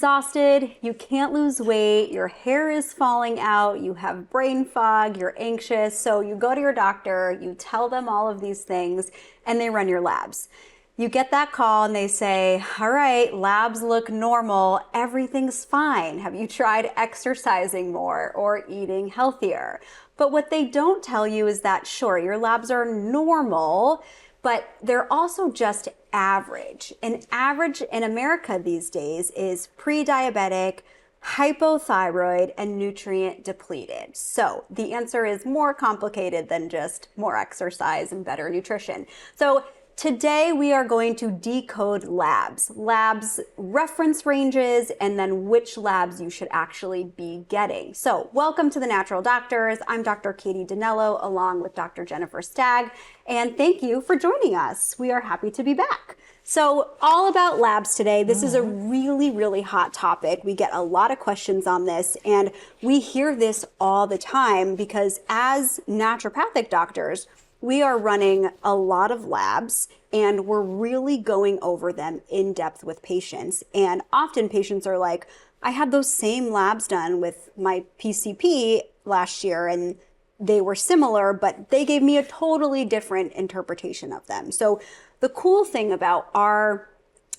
exhausted, you can't lose weight, your hair is falling out, you have brain fog, you're anxious. So you go to your doctor, you tell them all of these things, and they run your labs. You get that call and they say, all right, labs look normal, everything's fine. Have you tried exercising more or eating healthier? But what they don't tell you is that, sure, your labs are normal, but they're also just average. And average in America these days is pre-diabetic, hypothyroid, and nutrient depleted. So the answer is more complicated than just more exercise and better nutrition. So today we are going to decode labs, reference ranges, and then which labs you should actually be getting. So welcome to the Natural Doctors. I'm Dr. Katie Dinello along with Dr. Jennifer Stagg, and thank you for joining us. We are happy to be back. So all about labs today. This is a really, really hot topic. We get a lot of questions on this, and we hear this all the time because as naturopathic doctors, we are running a lot of labs and we're really going over them in depth with patients. And often patients are like, I had those same labs done with my PCP last year and they were similar, but they gave me a totally different interpretation of them. So the cool thing about our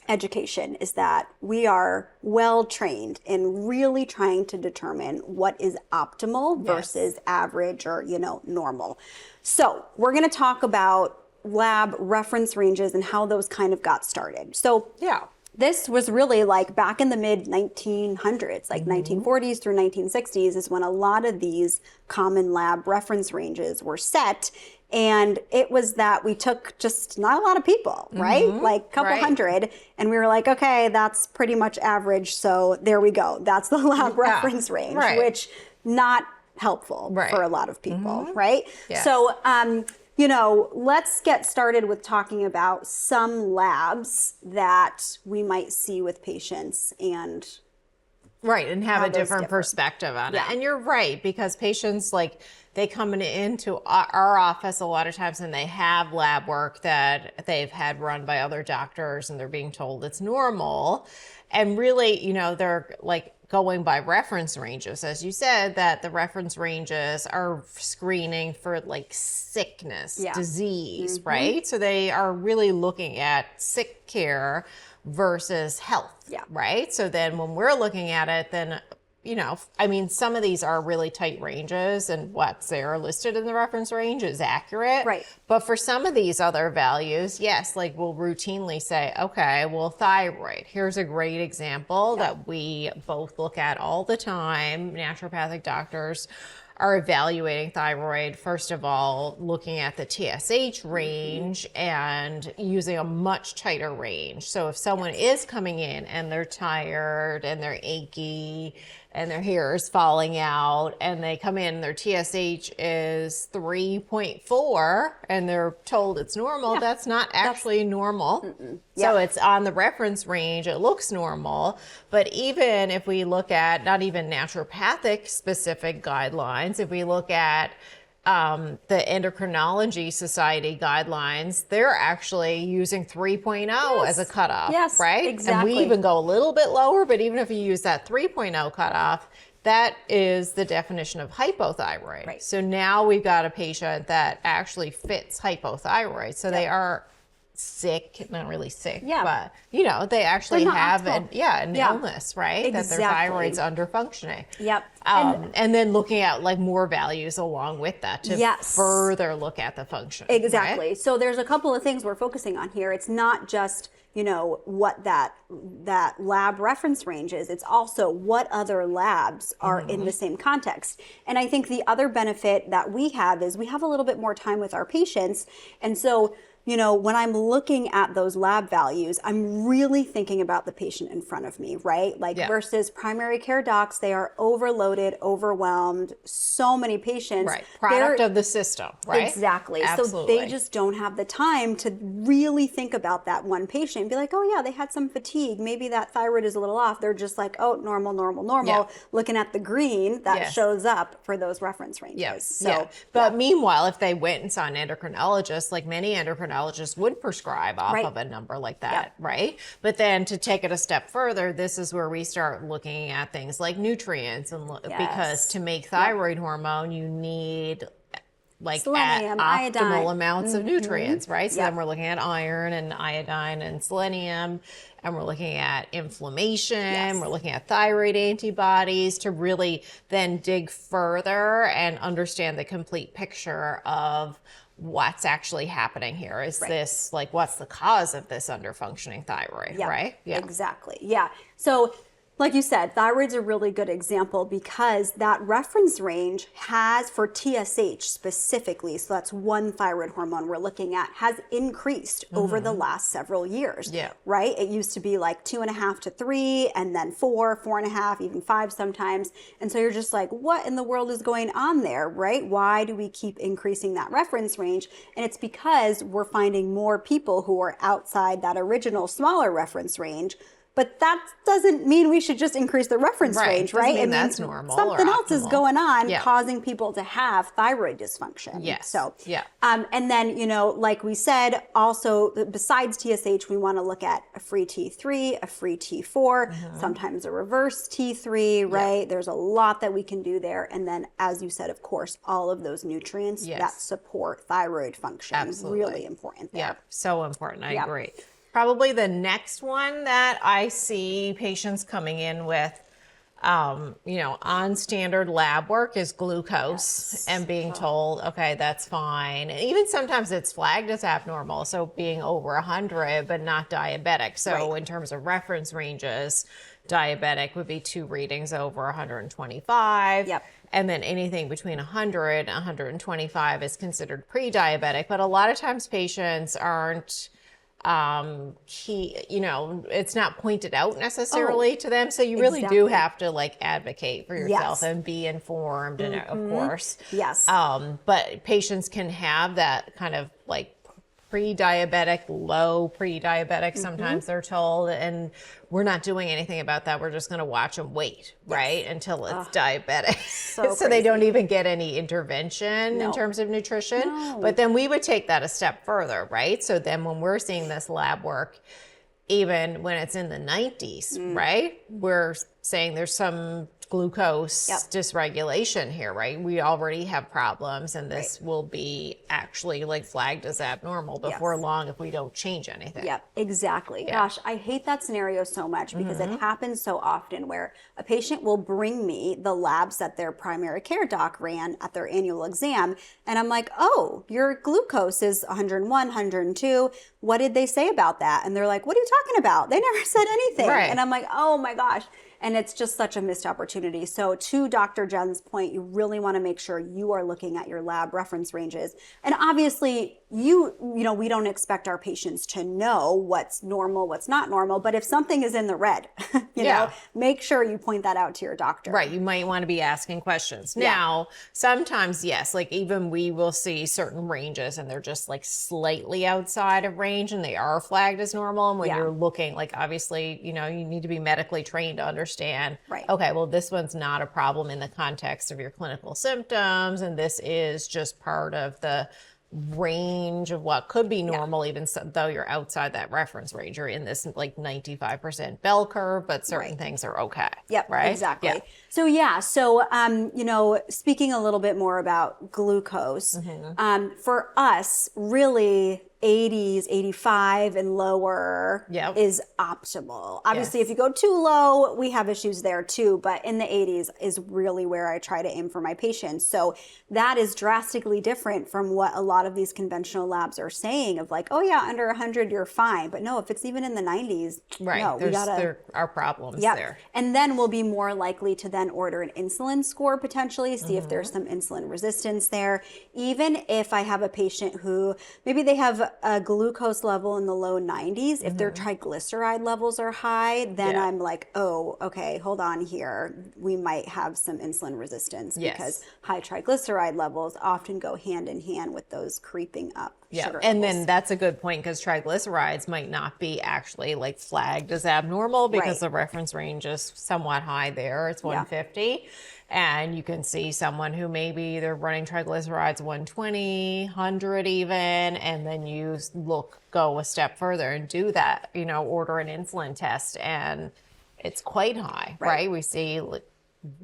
education is that we are well trained in really trying to determine what is optimal versus average or, normal. So we're going to talk about lab reference ranges and how those kind of got started. So this was really like back in the mid 1900s, like 1940s through 1960s is when a lot of these common lab reference ranges were set. And it was that we took just not a lot of people, right? Like a couple hundred. And we were like, okay, that's pretty much average. So there we go. That's the lab reference range, which not helpful for a lot of people, right? Yes. So, let's get started with talking about some labs that we might see with patients and and have a different perspective on it. And you're right, because patients they come into our office a lot of times and they have lab work that they've had run by other doctors and they're being told it's normal. And really, they're going by reference ranges, as you said, that the reference ranges are screening for sickness, disease, right? So they are really looking at sick care versus health, right? So then when we're looking at it, then some of these are really tight ranges and what's there listed in the reference range is accurate. Right. But for some of these other values, we'll routinely say, okay, well, thyroid, here's a great example that we both look at all the time. Naturopathic doctors are evaluating thyroid, first of all, looking at the TSH range and using a much tighter range. So if someone is coming in and they're tired and they're achy and their hair is falling out and they come in, their TSH is 3.4 and they're told it's normal, that's not actually normal. So it's on the reference range, it looks normal. But even if we look at not even naturopathic specific guidelines, if we look at the Endocrinology Society guidelines, they're actually using 3.0 as a cutoff, right? Exactly. And we even go a little bit lower, but even if you use that 3.0 cutoff, that is the definition of hypothyroid. Right. So now we've got a patient that actually fits hypothyroid. So they are sick, not really sick, but they actually have an illness, right? Exactly. That their thyroid's under functioning. And then looking at more values along with that to further look at the function. Exactly. Right? So there's a couple of things we're focusing on here. It's not just what that lab reference range is. It's also what other labs are in the same context. And I think the other benefit that we have is we have a little bit more time with our patients. And so when I'm looking at those lab values, I'm really thinking about the patient in front of me, right? Versus primary care docs, they are overloaded, overwhelmed, so many patients. Right, product of the system, right? Exactly. Absolutely. So they just don't have the time to really think about that one patient and be like, oh yeah, they had some fatigue. Maybe that thyroid is a little off. They're just like, oh, normal, looking at the green that shows up for those reference ranges. But meanwhile, if they went and saw an endocrinologist, like many endocrinologists endocrinologist would prescribe off Right. of a number like that, right? But then to take it a step further, this is where we start looking at things like nutrients, and because to make thyroid hormone, you need like Selenium, at optimal iodine. amounts of nutrients, right? So Yep. then we're looking at iron and iodine and selenium, and we're looking at inflammation, we're looking at thyroid antibodies to really then dig further and understand the complete picture of what's actually happening here. Is this like, what's the cause of this underfunctioning thyroid, right? Yeah, exactly. Yeah. So like you said, thyroid's a really good example because that reference range has, for TSH specifically, so that's one thyroid hormone we're looking at, has increased over the last several years. Yeah. Right? It used to be like 2.5 to 3, and then 4, 4.5, even 5 sometimes. And so you're just like, what in the world is going on there, right? Why do we keep increasing that reference range? And it's because we're finding more people who are outside that original smaller reference range. But that doesn't mean we should just increase the reference range, right? Doesn't mean that's normal something or else is optimal. going on causing people to have thyroid dysfunction. Yes. So, Yeah. and then, you know, like we said, also besides TSH, we want to look at a free T3, a free T4, sometimes a reverse T3, right? There's a lot that we can do there. And then, as you said, of course, all of those nutrients that support thyroid function. Absolutely. Really important there. Yeah, so important. I agree. Probably the next one that I see patients coming in with, you know, on standard lab work is glucose and being told, okay, that's fine. And even sometimes it's flagged as abnormal, so being over 100, but not diabetic. So in terms of reference ranges, diabetic would be 2 readings over 125. And then anything between 100 and 125 is considered pre-diabetic. But a lot of times patients aren't, you know, it's not pointed out necessarily to them. So you really do have to like advocate for yourself and be informed, and of course. But patients can have that kind of like pre-diabetic, low pre-diabetic, sometimes they're told, and we're not doing anything about that. We're just going to watch them wait, right, until it's diabetic. So they don't even get any intervention in terms of nutrition. But then we would take that a step further, right? So then when we're seeing this lab work, even when it's in the 90s, right, we're saying there's some glucose dysregulation here, right? We already have problems, and this will be actually like flagged as abnormal before long if we don't change anything. Exactly. Gosh, I hate that scenario so much because it happens so often where a patient will bring me the labs that their primary care doc ran at their annual exam, and I'm like, oh, your glucose is 101, 102. What did they say about that? And they're like, what are you talking about? They never said anything. And I'm like, oh my gosh. And it's just such a missed opportunity. So to Dr. Jen's point, you really want to make sure you are looking at your lab reference ranges. And obviously, you know, we don't expect our patients to know what's normal, what's not normal. But if something is in the red, you know, make sure you point that out to your doctor. Right. You might want to be asking questions. Now, sometimes, yes, like even we will see certain ranges and they're just like slightly outside of range and they are flagged as normal. And when you're looking, like obviously, you know, you need to be medically trained to understand, okay, well, this one's not a problem in the context of your clinical symptoms. And this is just part of the range of what could be normal, even though you're outside that reference range. You're in this like 95% bell curve, but certain things are okay. Right? Exactly. So you know, speaking a little bit more about glucose, for us, really 80s, 85 and lower is optimal. Obviously, if you go too low, we have issues there too, but in the 80s is really where I try to aim for my patients. So that is drastically different from what a lot of these conventional labs are saying of like, oh yeah, under 100, you're fine. But no, if it's even in the 90s, no, there are problems there. And then we'll be more likely to then order an insulin score potentially, see if there's some insulin resistance there. Even if I have a patient who maybe they have a glucose level in the low 90s, if their triglyceride levels are high, then I'm like, oh, okay, hold on here. We might have some insulin resistance because high triglyceride levels often go hand in hand with those creeping up Yeah. sugar And levels. then that's a good point because triglycerides might not be actually like flagged as abnormal because the reference range is somewhat high there. It's 150. And you can see someone who maybe they're running triglycerides 120, 100 even, and then you go a step further and do that, order an insulin test, and it's quite high, right? We see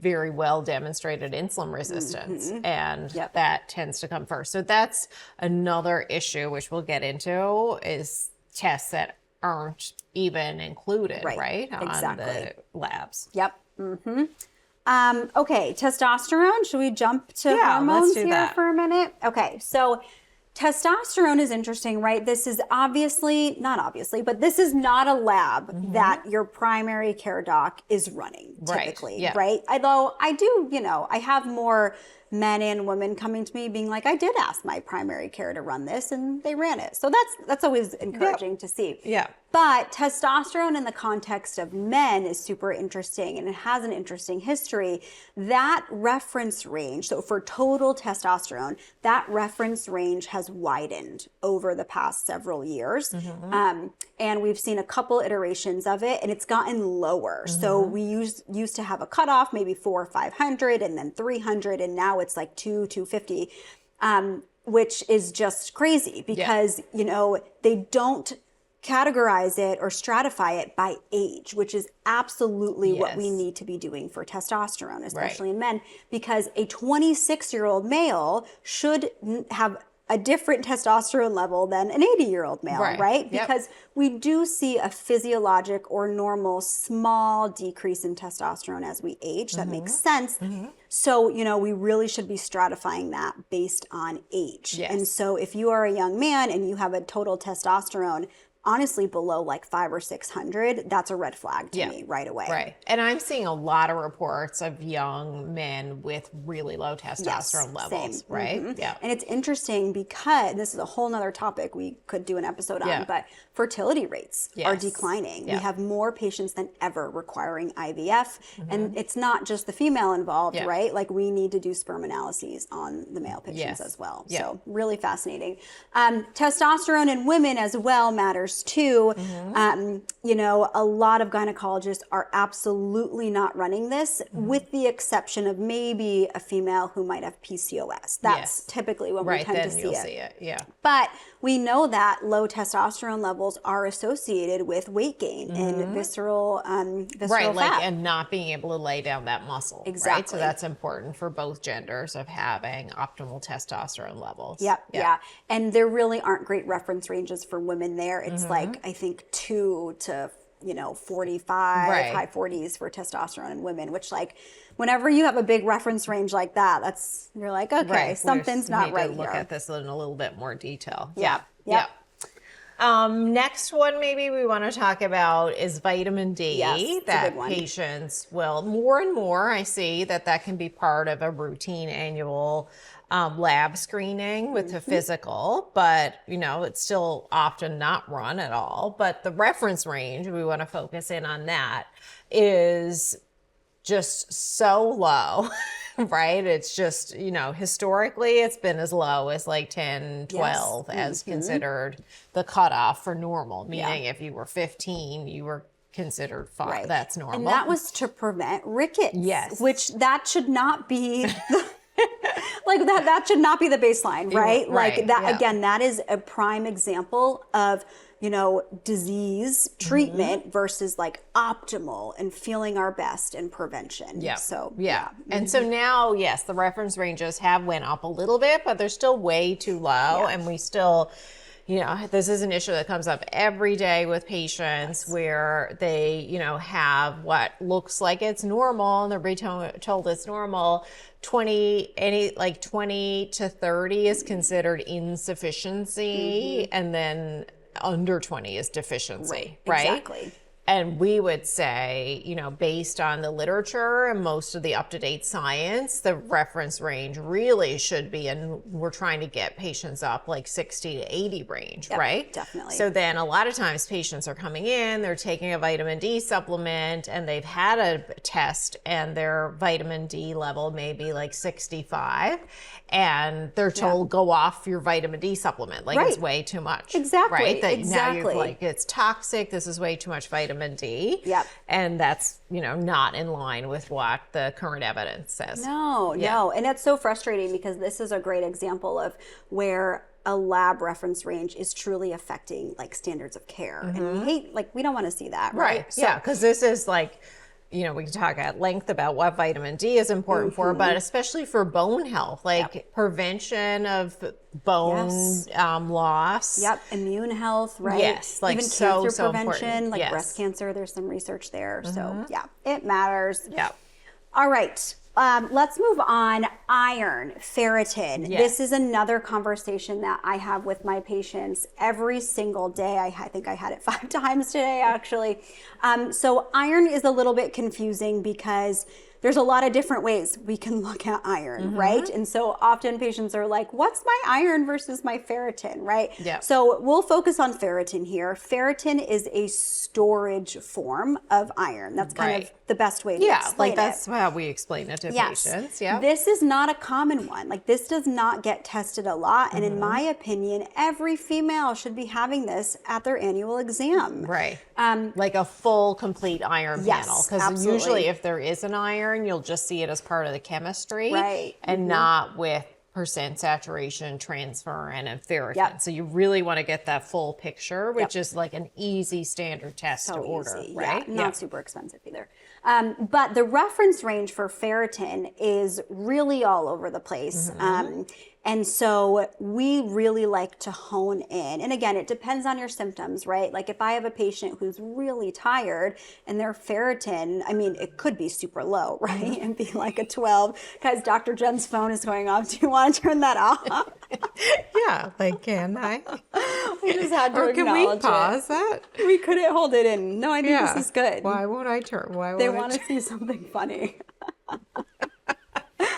very well demonstrated insulin resistance, and that tends to come first. So that's another issue, which we'll get into, is tests that aren't even included, right? Exactly. On the labs. Yep. Okay, testosterone. Should we jump to hormones here for a minute? Okay, so testosterone is interesting, right? This is not obviously, but this is not a lab that your primary care doc is running typically, right? Although I do, I have more men and women coming to me being like, I did ask my primary care to run this and they ran it. So that's always encouraging to see. Yeah. But testosterone in the context of men is super interesting, and it has an interesting history. That reference range, so for total testosterone, that reference range has widened over the past several years. And we've seen a couple iterations of it, and it's gotten lower. So we used to have a cutoff, maybe 400 or 500, and then 300, and now it's like 250, which is just crazy because, they don't categorize it or stratify it by age, which is absolutely what we need to be doing for testosterone, especially in men, because a 26-year-old male should have a different testosterone level than an 80-year-old male, right? Because we do see a physiologic or normal small decrease in testosterone as we age. That makes sense. So, we really should be stratifying that based on age. And so if you are a young man and you have a total testosterone honestly below like 500 or 600, that's a red flag to me right away. Right. And I'm seeing a lot of reports of young men with really low testosterone levels, right? Yeah. And it's interesting because this is a whole nother topic we could do an episode on, but fertility rates are declining. We have more patients than ever requiring IVF. And it's not just the female involved, right? Like we need to do sperm analyses on the male patients as well. So really fascinating. Testosterone in women as well matters too. A lot of gynecologists are absolutely not running this, with the exception of maybe a female who might have PCOS. That's typically when we tend to see it. But we know that low testosterone levels are associated with weight gain and visceral fat. And not being able to lay down that muscle. Exactly. Right? So that's important for both genders of having optimal testosterone levels. Yeah. And there really aren't great reference ranges for women there. It's like, I think 2 to 45, high 40s for testosterone in women, which like whenever you have a big reference range like that, you're like, okay, something's not right here. Look at this in a little bit more detail. Yeah. Next one maybe we want to talk about is vitamin D. Yes, that patients will more and more, I see that can be part of a routine annual lab screening with a physical, but it's still often not run at all. But the reference range, we want to focus in on that, is just so low. Right? It's just, historically it's been as low as like 10, 12 as considered the cutoff for normal, meaning if you were 15, you were considered fine. That's normal. And that was to prevent rickets. Yes. Which that should not be like that should not be the baseline, right? Like that again, that is a prime example of disease treatment versus like optimal and feeling our best in prevention. So and so now, yes, the reference ranges have went up a little bit, but they're still way too low, and we still, this is an issue that comes up every day with patients where they, have what looks like it's normal and they're being told it's normal. 20 to 30 is considered insufficiency, and then under 20 is deficiency, right? Exactly. And we would say, you know, based on the literature and most of the up-to-date science, the reference range really should be, and we're trying to get patients up like 60 to 80 range, Yep, right? definitely. So then a lot of times patients are coming in, they're taking a vitamin D supplement, and they've had a test and their vitamin D level may be like 65, and they're told, go off your vitamin D supplement. Like it's way too much. Exactly. Right? That Exactly. now you're like, it's toxic. This is way too much vitamin D. Yep. And that's, you know, not in line with what the current evidence says. No. And it's so frustrating because this is a great example of where a lab reference range is truly affecting like standards of care. And we don't want to see that, right? So, yeah, because this is like, you know, we can talk at length about what vitamin D is important for, but especially for bone health, like prevention of bone loss. Yep. Immune health, right? Yes. Like even so cancer prevention, important. like breast cancer, there's some research there. So yeah, it matters. Yeah. All right. Let's move on. Iron, ferritin. Yes. This is another conversation that I have with my patients every single day. I think I had it 5 times today, actually. So iron is a little bit confusing because there's a lot of different ways we can look at iron, right? And so often patients are like, what's my iron versus my ferritin, right? Yeah. So we'll focus on ferritin here. Ferritin is a storage form of iron. That's kind of the best way to explain like that's how we explain it to patients. Yeah. This is not a common one. Like this does not get tested a lot. And in my opinion, every female should be having this at their annual exam. Right. Like a full, complete iron panel. Because usually if there is an iron, you'll just see it as part of the chemistry. Right. And not with percent saturation, transfer, and a ferritin. So you really want to get that full picture, which is like an easy standard test to order, right? Not super expensive either. But the reference range for ferritin is really all over the place. And so we really like to hone in. And again, it depends on your symptoms, right? Like if I have a patient who's really tired and their ferritin, I mean, it could be super low, right? And be like a 12. Guys, Dr. Jen's phone is going off. Do you want to turn that off? Yeah, like can I? We just had to Or can we acknowledge pause that? We couldn't hold it in. No, I think this is good. Why won't I turn? They want to see something funny.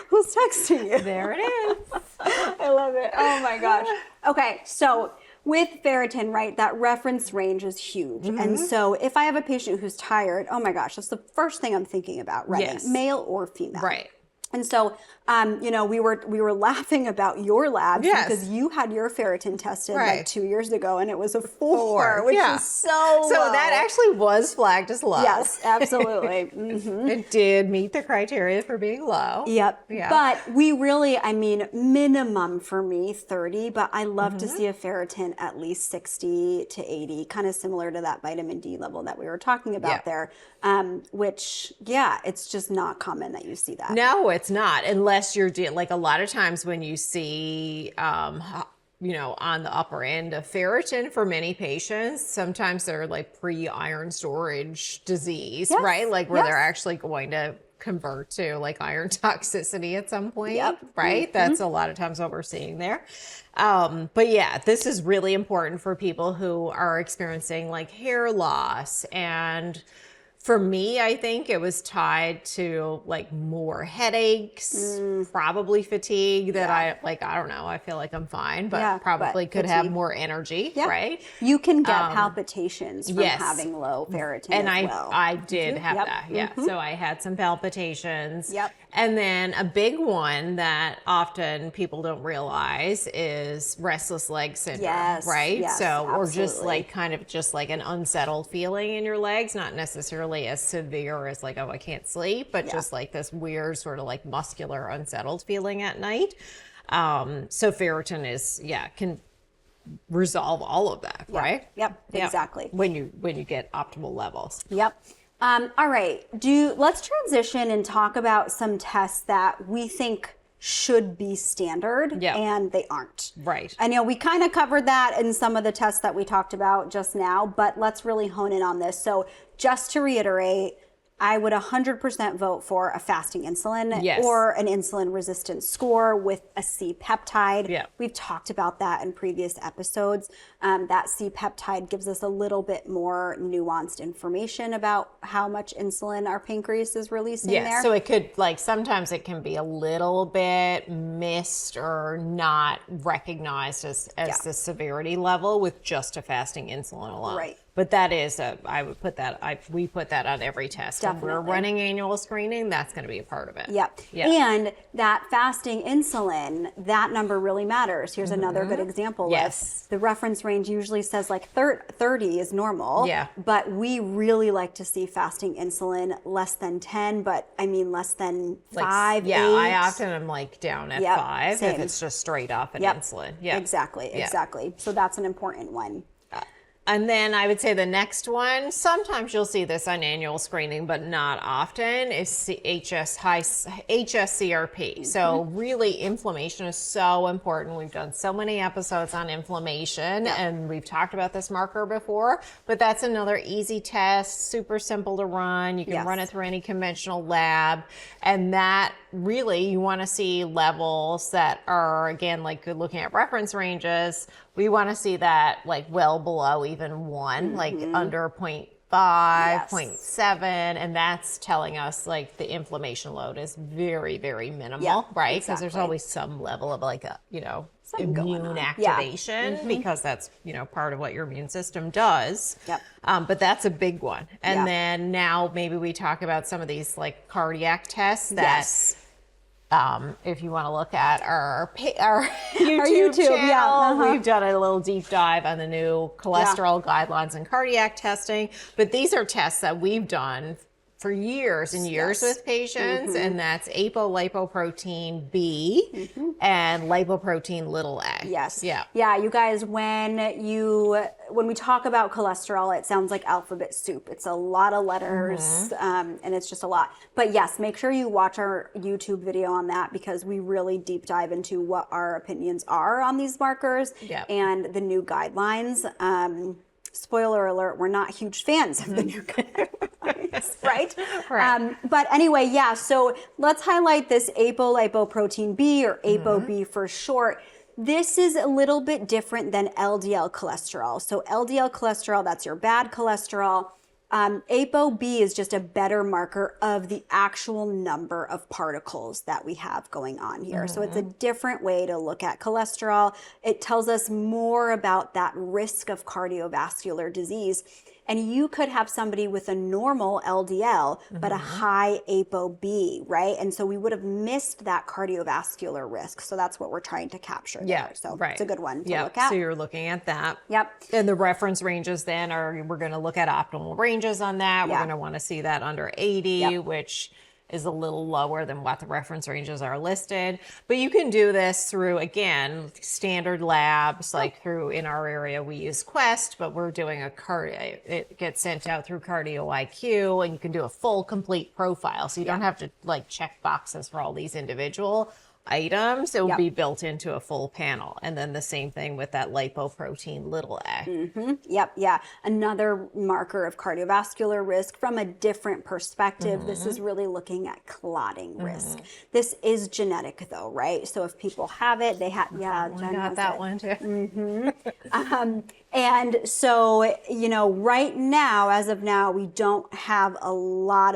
Who's texting you? There it is. I love it. Oh my gosh. Okay, so with ferritin, right, that reference range is huge. And so if I have a patient who's tired, oh my gosh, that's the first thing I'm thinking about, right? Male or female. Right. And so, you know, we were laughing about your labs because you had your ferritin tested like 2 years ago, and it was a 4, which is so low. So that actually was flagged as low. Yes, absolutely. It did meet the criteria for being low. Yep. Yeah. But we really, I mean, minimum for me 30, but I love to see a ferritin at least 60 to 80, kind of similar to that vitamin D level that we were talking about there. Which, it's just not common that you see that. No, it's not, unless you're like a lot of times when you see, you know, on the upper end of ferritin for many patients, sometimes they're like pre-iron storage disease, right? Like where they're actually going to convert to like iron toxicity at some point, right? That's a lot of times what we're seeing there. But yeah, this is really important for people who are experiencing like hair loss. And for me, I think it was tied to like more headaches, probably fatigue that I don't know. I feel like I'm fine, but probably could have more energy, right? You can get palpitations from having low ferritin and as well. I did have that, So I had some palpitations. And then a big one that often people don't realize is restless leg syndrome, right? Or just like kind of just like an unsettled feeling in your legs, not necessarily as severe as like, oh, I can't sleep, but just like this weird sort of like muscular unsettled feeling at night. So ferritin is, can resolve all of that, right? Exactly. When you get optimal levels. All right, let's transition and talk about some tests that we think should be standard and they aren't. Right. I know we kind of covered that in some of the tests that we talked about just now, but let's really hone in on this. So just to reiterate, I would 100% vote for a fasting insulin Yes. or an insulin resistance score with a C-peptide. Yeah. We've talked about that in previous episodes. That C-peptide gives us a little bit more nuanced information about how much insulin our pancreas is releasing there. So it could, like, sometimes it can be a little bit missed or not recognized as the severity level with just a fasting insulin alone. Right. But that is we put that on every test. Definitely. When we're running annual screening, that's going to be a part of it. Yep. Yeah. And that fasting insulin, that number really matters. Here's another good example. Yes. The reference range usually says like 30 is normal. Yeah. But we really like to see fasting insulin less than 10, but I mean less than 5, 8. I often am like down at 5 same. if it's just straight off an insulin. Yeah. Exactly. So that's an important one. And then I would say the next one, sometimes you'll see this on annual screening, but not often, is HSCRP. So really, inflammation is so important. We've done so many episodes on inflammation, and we've talked about this marker before, but that's another easy test, super simple to run. You can run it through any conventional lab, and that really, you want to see levels that are, again, like looking at reference ranges, we want to see that like well below even 1, like under 0.5, 0.7, and that's telling us like the inflammation load is very, very minimal, right? Because there's always some level of like immune activation because that's, part of what your immune system does. But that's a big one. And then now maybe we talk about some of these like cardiac tests that if you want to look at our YouTube channel, we've done a little deep dive on the new cholesterol guidelines and cardiac testing. But these are tests that we've done for years and years with patients, and that's apolipoprotein B and lipoprotein little a. Yeah, you guys, when we talk about cholesterol, it sounds like alphabet soup. It's a lot of letters, and it's just a lot. But yes, make sure you watch our YouTube video on that because we really deep dive into what our opinions are on these markers and the new guidelines. Spoiler alert, we're not huge fans of the new guidelines, right? But anyway, so let's highlight this apolipoprotein B, or ApoB for short. This is a little bit different than LDL cholesterol. So LDL cholesterol, that's your bad cholesterol. ApoB is just a better marker of the actual number of particles that we have going on here. So it's a different way to look at cholesterol. It tells us more about that risk of cardiovascular disease. And you could have somebody with a normal LDL, but a high ApoB, right? And so we would have missed that cardiovascular risk. So that's what we're trying to capture there. So it's a good one to look at. So you're looking at that. Yep. And the reference ranges then we're going to look at optimal ranges on that. We're going to want to see that under 80, which is a little lower than what the reference ranges are listed. But you can do this through, again, standard labs, like in our area, we use Quest, but we're doing it gets sent out through Cardio IQ, and you can do a full, complete profile. So you don't have to like check boxes for all these individual items. It will be built into a full panel. And then the same thing with that lipoprotein little a. Another marker of cardiovascular risk from a different perspective. This is really looking at clotting risk. This is genetic though, right? So if people have it, they have, Jen got that one too. And so, right now, as of now, we don't have a lot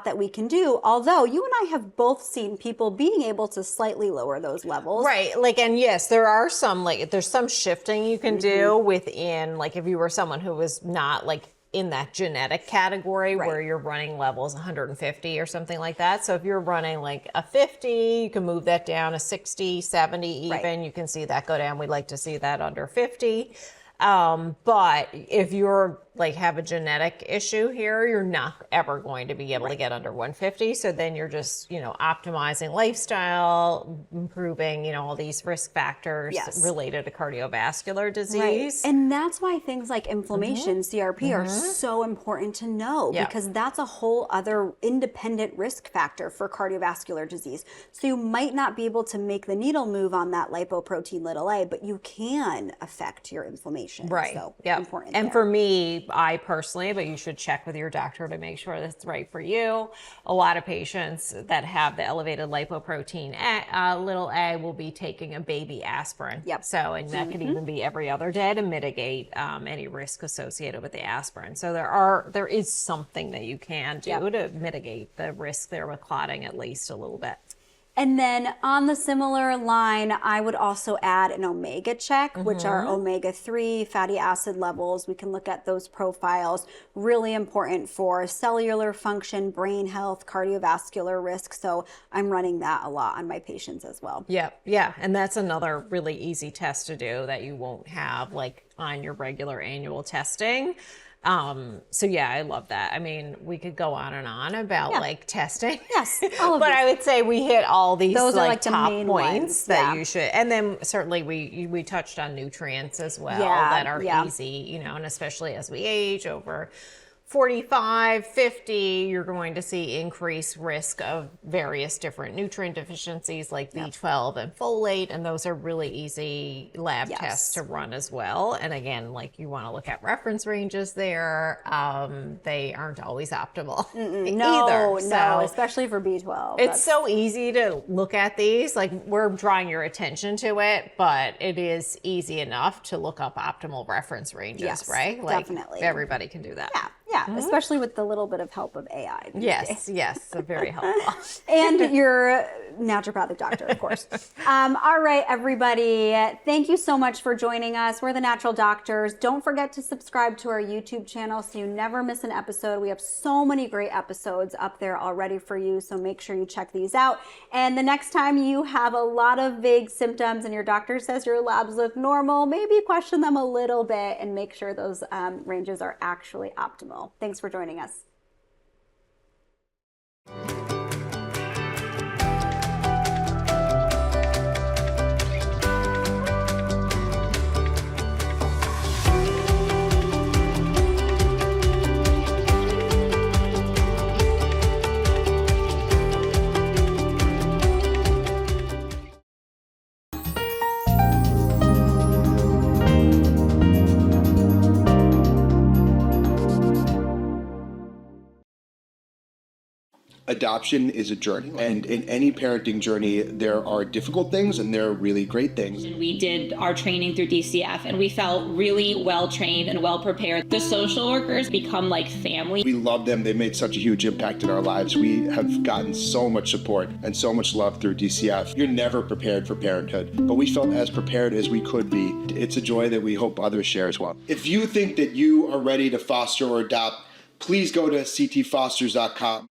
that we can do. Although you and I have both seen people being able to slightly lower those levels. Right. Like, and yes, there are some, there's some shifting you can do within, like if you were someone who was not like in that genetic category where you're running levels 150 or something like that. So if you're running like a 50, you can move that down to 60, 70 even. You can see that go down. We'd like to see that under 50. But if you're like have a genetic issue here, you're not ever going to be able to get under 150. So then you're just, optimizing lifestyle, improving, all these risk factors related to cardiovascular disease. And that's why things like inflammation, CRP, are so important to know because that's a whole other independent risk factor for cardiovascular disease. So you might not be able to make the needle move on that lipoprotein little a, but you can affect your inflammation. Right. So important. And there. for me, I personally, but you should check with your doctor to make sure that's right for you. A lot of patients that have the elevated lipoprotein little a will be taking a baby aspirin. Yep. So, and that could even be every other day to mitigate any risk associated with the aspirin. So there is something that you can do to mitigate the risk there with clotting at least a little bit. And then on the similar line, I would also add an omega check, which are omega-3 fatty acid levels. We can look at those profiles. Really important for cellular function, brain health, cardiovascular risk. So I'm running that a lot on my patients as well. Yeah. And that's another really easy test to do that you won't have like on your regular annual testing. So yeah, I love that. I mean, we could go on and on about like testing. Yes, all of but these. I would say we hit all these Those are like the top main points ones. that you should. And then certainly we touched on nutrients as well that are easy, you know, and especially as we age over 45, 50, you're going to see increased risk of various different nutrient deficiencies like B12 and folate, and those are really easy lab tests to run as well. And again, like you want to look at reference ranges there. They aren't always optimal No, either. especially for B12. It's so easy to look at these, like we're drawing your attention to it, but it is easy enough to look up optimal reference ranges, right? Like definitely. Everybody can do that. Yeah, especially with the little bit of help of AI. Yes, very helpful. And your naturopathic doctor, of course. All right, everybody. Thank you so much for joining us. We're the Natural Doctors. Don't forget to subscribe to our YouTube channel so you never miss an episode. We have so many great episodes up there already for you, so make sure you check these out. And the next time you have a lot of vague symptoms and your doctor says your labs look normal, maybe question them a little bit and make sure those ranges are actually optimal. Thanks for joining us. Adoption is a journey, and in any parenting journey, there are difficult things and there are really great things. We did our training through DCF and we felt really well trained and well prepared. The social workers become like family. We love them. They made such a huge impact in our lives. We have gotten so much support and so much love through DCF. You're never prepared for parenthood, but we felt as prepared as we could be. It's a joy that we hope others share as well. If you think that you are ready to foster or adopt, please go to ctfosters.com.